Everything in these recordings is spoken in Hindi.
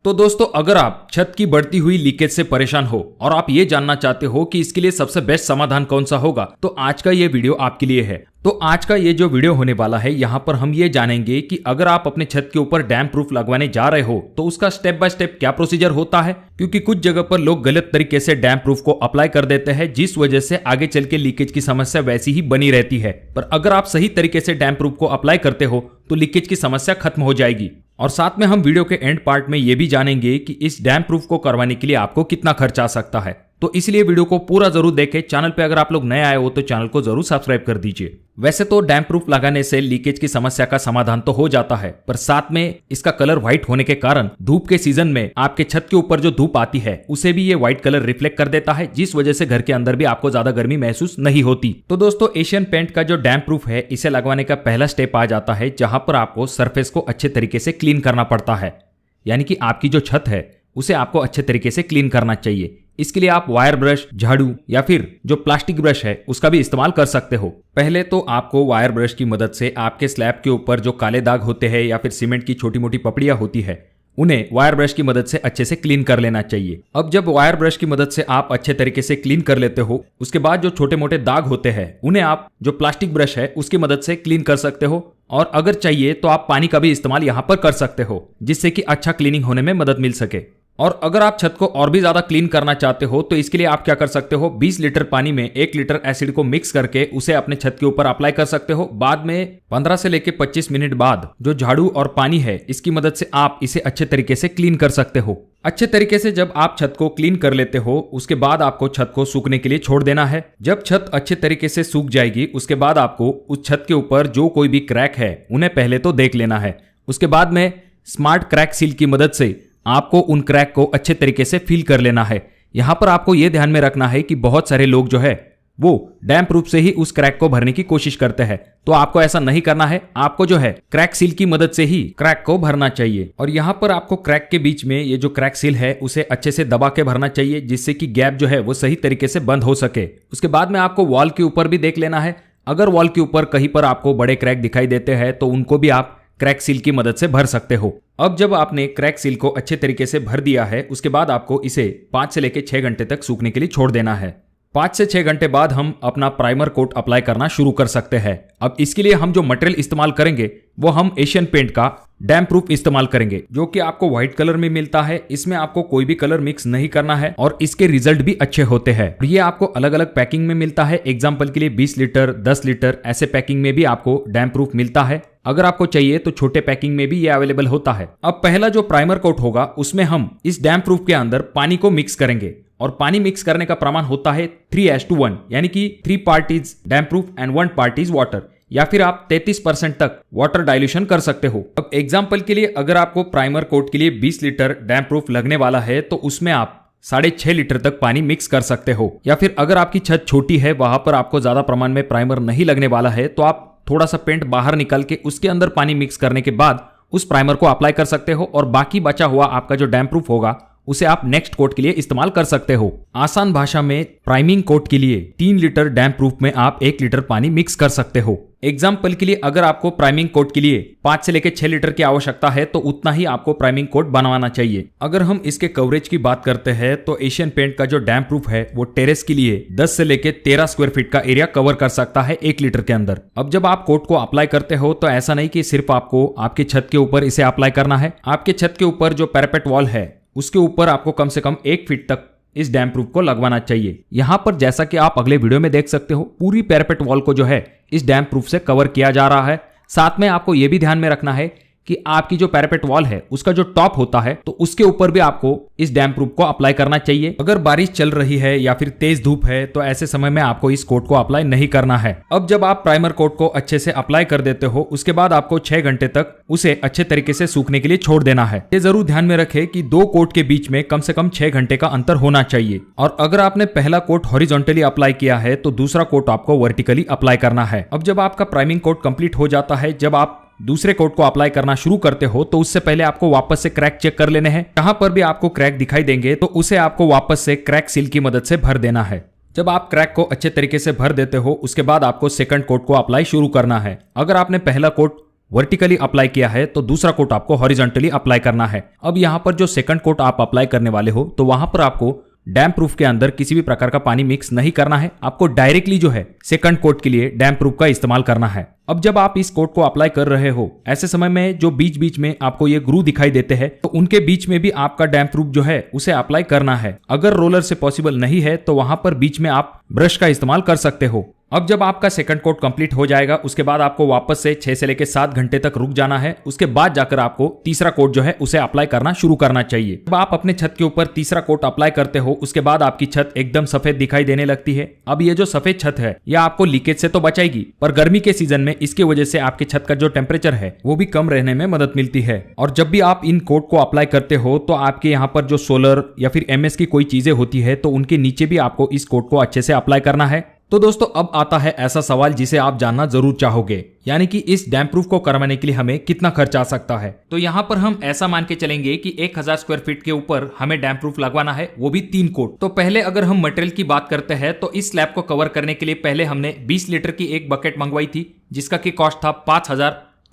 तो दोस्तों, अगर आप छत की बढ़ती हुई लीकेज से परेशान हो और आप ये जानना चाहते हो कि इसके लिए सबसे बेस्ट समाधान कौन सा होगा, तो आज का ये वीडियो आपके लिए है। तो आज का ये जो वीडियो होने वाला है, यहाँ पर हम ये जानेंगे कि अगर आप अपने छत के ऊपर डैम प्रूफ लगवाने जा रहे हो तो उसका स्टेप बाय स्टेप क्या प्रोसीजर होता है, क्योंकि कुछ जगह पर लोग गलत तरीके से डैम प्रूफ को अप्लाई कर देते हैं, जिस वजह से आगे चल के लीकेज की समस्या वैसी ही बनी रहती है। पर अगर आप सही तरीके से डैम प्रूफ को अप्लाई करते हो तो लीकेज की समस्या खत्म हो जाएगी। और साथ में हम वीडियो के एंड पार्ट में ये भी जानेंगे कि इस डैम प्रूफ को करवाने के लिए आपको कितना खर्चा आ सकता है। तो इसलिए वीडियो को पूरा जरूर देखें। चैनल पे अगर आप लोग नए आए हो तो चैनल को जरूर सब्सक्राइब कर दीजिए। वैसे तो डैम प्रूफ लगाने से लीकेज की समस्या का समाधान तो हो जाता है, पर साथ में इसका कलर व्हाइट होने के कारण धूप के सीजन में आपके छत के ऊपर जो धूप आती है उसे भी ये व्हाइट कलर रिफ्लेक्ट कर देता है, जिस वजह से घर के अंदर भी आपको ज्यादा गर्मी महसूस नहीं होती। तो दोस्तों, एशियन पेंट का जो डैम प्रूफ है, इसे लगवाने का पहला स्टेप आ जाता है, जहां पर आपको सरफेस को अच्छे तरीके से क्लीन करना पड़ता है। यानी कि आपकी जो छत है उसे आपको अच्छे तरीके से क्लीन करना चाहिए। इसके लिए आप वायर ब्रश, झाड़ू या फिर जो प्लास्टिक ब्रश है उसका भी इस्तेमाल कर सकते हो। पहले तो आपको वायर ब्रश की मदद से आपके स्लैब के ऊपर जो काले दाग होते हैं या फिर सीमेंट की छोटी मोटी पपड़ियां होती है उन्हें वायर ब्रश की मदद से अच्छे से क्लीन कर लेना चाहिए। अब जब वायर ब्रश की मदद से आप अच्छे तरीके से क्लीन कर लेते हो, उसके बाद जो छोटे मोटे दाग होते हैं उन्हें आप जो प्लास्टिक ब्रश है उसकी मदद से क्लीन कर सकते हो। और अगर चाहिए तो आप पानी का भी इस्तेमाल यहाँ पर कर सकते हो, जिससे कि अच्छा क्लीनिंग होने में मदद मिल सके। और अगर आप छत को और भी ज्यादा क्लीन करना चाहते हो तो इसके लिए आप क्या कर सकते हो, 20 लीटर पानी में 1 लीटर एसिड को मिक्स करके उसे अपने छत के ऊपर अप्लाई कर सकते हो। बाद में 15 से लेकर 25 मिनट बाद जो झाड़ू और पानी है इसकी मदद से आप इसे अच्छे तरीके से क्लीन कर सकते हो। अच्छे तरीके से जब आप छत को क्लीन कर लेते हो, उसके बाद आपको छत को सूखने के लिए छोड़ देना है। जब छत अच्छे तरीके से सूख जाएगी, उसके बाद आपको उस छत के ऊपर जो कोई भी क्रैक है उन्हें पहले तो देख लेना है। उसके बाद में स्मार्ट क्रैक सील की मदद से आपको उन क्रैक को अच्छे तरीके से फील कर लेना है। यहां पर आपको यह ध्यान में रखना है कि बहुत सारे लोग जो है वो डैम प्रूफ से ही उस क्रैक को भरने की कोशिश करते हैं, तो आपको ऐसा नहीं करना है। आपको जो है क्रैक सील की मदद से ही क्रैक को भरना चाहिए। और यहाँ पर आपको क्रैक के बीच में ये जो क्रैक सील है उसे अच्छे से दबा के भरना चाहिए, जिससे कि गैप जो है वो सही तरीके से बंद हो सके। उसके बाद में आपको वॉल के ऊपर भी देख लेना है। अगर वॉल के ऊपर कहीं पर आपको बड़े क्रैक दिखाई देते हैं तो उनको भी आप क्रैक सील की मदद से भर सकते हो। अब जब आपने क्रैक सील को अच्छे तरीके से भर दिया है, उसके बाद आपको इसे 5 से लेकर 6 घंटे तक सूखने के लिए छोड़ देना है। 5 से 6 घंटे बाद हम अपना प्राइमर कोट अप्लाई करना शुरू कर सकते हैं। अब इसके लिए हम जो मटेरियल इस्तेमाल करेंगे वो हम एशियन पेंट का डैम प्रूफ इस्तेमाल करेंगे, जो कि आपको व्हाइट कलर में मिलता है। इसमें आपको कोई भी कलर मिक्स नहीं करना है और इसके रिजल्ट भी अच्छे होते हैं। ये आपको अलग अलग पैकिंग में मिलता है। एग्जाम्पल के लिए 20 लीटर, 10 लीटर ऐसे पैकिंग में भी आपको डैम प्रूफ मिलता है। अगर आपको चाहिए तो छोटे पैकिंग में भी ये अवेलेबल होता है। अब पहला जो प्राइमर कोट होगा उसमें हम इस डैम प्रूफ के अंदर पानी को मिक्स करेंगे, और पानी मिक्स करने का प्रमाण होता है 3:1, यानी कि 3 part is damn proof and 1 part is water, या फिर आप 33% तक वाटर डाइल्यूशन कर सकते हो। अब एग्जाम्पल के लिए अगर आपको प्राइमर कोट के लिए 20 लीटर डैम प्रूफ लगने वाला है तो उसमें आप 6.5 लीटर तक पानी मिक्स कर सकते हो। या फिर अगर आपकी छत छोटी है, वहां पर आपको ज्यादा प्रमाण में प्राइमर नहीं लगने वाला है, तो आप थोड़ा सा पेंट बाहर निकाल के उसके अंदर पानी मिक्स करने के बाद उस प्राइमर को अप्लाई कर सकते हो, और बाकी बचा हुआ आपका जो डैम प्रूफ होगा उसे आप नेक्स्ट कोट के लिए इस्तेमाल कर सकते हो। आसान भाषा में प्राइमिंग कोट के लिए 3 लीटर डैम प्रूफ में आप 1 लीटर पानी मिक्स कर सकते हो। एग्जाम्पल के लिए अगर आपको प्राइमिंग कोट के लिए 5 से लेकर 6 लीटर की आवश्यकता है तो उतना ही आपको प्राइमिंग कोट बनवाना चाहिए। अगर हम इसके कवरेज की बात करते हैं तो एशियन पेंट का जो डैम प्रूफ है वो टेरेस के लिए 10 से लेकर 13 स्क्वायर फीट का एरिया कवर कर सकता है 1 लीटर के अंदर। अब जब आप कोट को अप्लाई करते हो तो ऐसा नहीं कि सिर्फ आपको आपकी छत के ऊपर इसे अप्लाई करना है। आपके छत के ऊपर जो पैरापेट वॉल है उसके ऊपर आपको कम से कम 1 फीट तक इस डैम प्रूफ को लगवाना चाहिए। यहां पर जैसा कि आप अगले वीडियो में देख सकते हो, पूरी पैरापेट वॉल को जो है इस डैम प्रूफ से कवर किया जा रहा है। साथ में आपको यह भी ध्यान में रखना है कि आपकी जो पैरापेट वॉल है उसका जो टॉप होता है तो उसके ऊपर भी आपको इस डैम प्रूफ को अप्लाई करना चाहिए। अगर बारिश चल रही है या फिर तेज धूप है तो ऐसे समय में आपको इस कोट को अप्लाई नहीं करना है। अब जब आप प्राइमर कोट को अच्छे से अप्लाई कर देते हो, उसके बाद आपको 6 घंटे तक उसे अच्छे तरीके से सूखने के लिए छोड़ देना है। ये जरूर ध्यान में रखें कि 2 कोट के बीच में कम से कम 6 घंटे का अंतर होना चाहिए। और अगर आपने पहला कोट हॉरिजॉन्टली अप्लाई किया है तो दूसरा कोट आपको वर्टिकली अप्लाई करना है। अब जब आपका प्राइमिंग कोट कंप्लीट हो जाता है, जब आप दूसरे कोट को अप्लाई करना शुरू करते हो तो उससे पहले आपको वापस से क्रैक चेक कर लेने हैं। जहां पर भी आपको क्रैक दिखाई देंगे तो उसे आपको वापस से क्रैक सील की मदद से भर देना है। जब आप क्रैक को अच्छे तरीके से भर देते हो, उसके बाद आपको सेकंड कोट को अप्लाई शुरू करना है। अगर आपने पहला कोट वर्टिकली अप्लाई किया है तो दूसरा कोट आपको हॉरिजॉन्टली अप्लाई करना है। अब यहाँ पर जो सेकंड कोट आप अप्लाई करने वाले हो तो वहां पर आपको डैम प्रूफ के अंदर किसी भी प्रकार का पानी मिक्स नहीं करना है। आपको डायरेक्टली जो है सेकंड कोट के लिए डैम प्रूफ का इस्तेमाल करना है। अब जब आप इस कोट को अप्लाई कर रहे हो, ऐसे समय में जो बीच बीच में आपको ये ग्रू दिखाई देते हैं तो उनके बीच में भी आपका डैम प्रूफ जो है उसे अप्लाई करना है। अगर रोलर से पॉसिबल नहीं है तो वहां पर बीच में आप ब्रश का इस्तेमाल कर सकते हो। अब जब आपका सेकंड कोट कंप्लीट हो जाएगा उसके बाद आपको वापस से 6 से लेकर 7 घंटे तक रुक जाना है। उसके बाद जाकर आपको तीसरा कोट जो है उसे अप्लाई करना शुरू करना चाहिए। जब आप अपने छत के ऊपर तीसरा कोट अप्लाई करते हो उसके बाद आपकी छत एकदम सफेद दिखाई देने लगती है। अब ये जो सफेद छत है यह आपको लीकेज से तो बचाएगी, पर गर्मी के सीजन में इसकी वजह से आपकी छत का जो टेम्परेचर है वो भी कम रहने में मदद मिलती है। और जब भी आप इन कोट को अप्लाई करते हो तो आपके यहाँ पर जो सोलर या फिर एमएस की कोई चीजें होती है तो उनके नीचे भी आपको इस कोट को अच्छे से अप्लाई करना है। तो दोस्तों अब आता है ऐसा सवाल जिसे आप जानना जरूर चाहोगे, यानी कि इस डैम प्रूफ को करवाने के लिए हमें कितना खर्च आ सकता है। तो यहाँ पर हम ऐसा मान के चलेंगे कि 1000 स्क्वायर फीट के ऊपर हमें डैम प्रूफ लगवाना है, वो भी 3 कोट। तो पहले अगर हम मटेरियल की बात करते हैं तो इस स्लैब को कवर करने के लिए पहले हमने 20 लीटर की एक बकेट मंगवाई थी जिसका की कॉस्ट था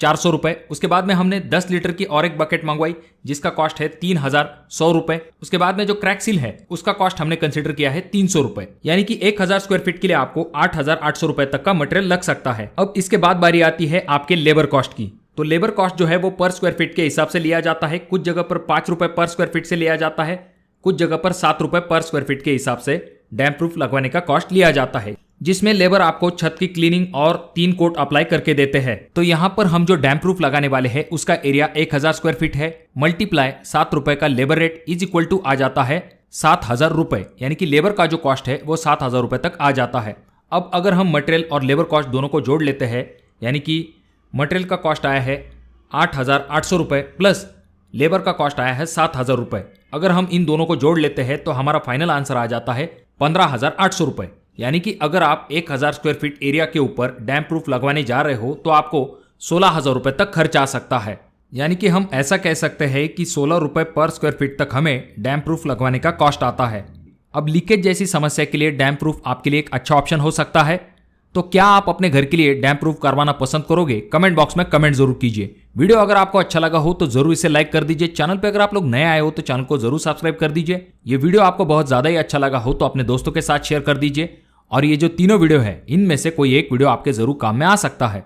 5400 रुपए। उसके बाद में हमने 10 लीटर की और एक बकेट मंगवाई जिसका कॉस्ट है 3100 रुपए। उसके बाद में जो क्रैक सील है उसका कॉस्ट हमने कंसिडर किया है 300 रुपए, यानी कि 1000 स्क्वायर फीट के लिए आपको 8800 रुपए तक का मटेरियल लग सकता है। अब इसके बाद बारी आती है आपके लेबर कॉस्ट की। तो लेबर कॉस्ट जो है वो पर स्क्वायर फीट के हिसाब से लिया जाता है। कुछ जगह पर 5 रुपए पर स्क्वायर फीट से लिया जाता है, कुछ जगह पर 7 रुपए पर स्क्वायर फीट के हिसाब से डैम प्रूफ लगवाने का कॉस्ट लिया जाता है, जिसमें लेबर आपको छत की क्लीनिंग और 3 कोट अप्लाई करके देते हैं। तो यहाँ पर हम जो डैम प्रूफ लगाने वाले हैं उसका एरिया 1000 स्क्वायर फीट है, मल्टीप्लाई 7 रुपए का labour rate is equal to आ जाता है 7000 रुपए, यानी कि लेबर का जो कॉस्ट है वो 7000 रुपए तक आ जाता है। अब अगर हम मटेरियल और लेबर कॉस्ट दोनों को जोड़ लेते हैं, यानी कि मटेरियल का कॉस्ट आया है 8800 रुपए प्लस लेबर का कॉस्ट आया है 7000 रुपए। अगर हम इन दोनों को जोड़ लेते हैं तो हमारा फाइनल आंसर आ जाता है 15800 रुपए। यानी कि अगर आप 1000 स्क्वायर फीट एरिया के ऊपर डैम प्रूफ लगवाने जा रहे हो तो आपको 16000 रुपए तक खर्च आ सकता है। यानी कि हम ऐसा कह सकते हैं कि 16 रुपए पर स्क्वायर फीट तक हमें डैम प्रूफ लगवाने का कॉस्ट आता है। अब लीकेज जैसी समस्या के लिए डैम प्रूफ आपके लिए एक अच्छा ऑप्शन हो सकता है। तो क्या आप अपने घर के लिए डैम प्रूफ करवाना पसंद करोगे? कमेंट बॉक्स में कमेंट जरूर कीजिए। वीडियो अगर आपको अच्छा लगा हो तो जरूर इसे लाइक कर दीजिए। चैनल पे अगर आप लोग नए आए हो तो चैनल को जरूर सब्सक्राइब कर दीजिए। ये वीडियो आपको बहुत ज्यादा ही अच्छा लगा हो तो अपने दोस्तों के साथ शेयर कर दीजिए। और ये जो तीनों वीडियो है इनमें से कोई एक वीडियो आपके जरूर काम में आ सकता है।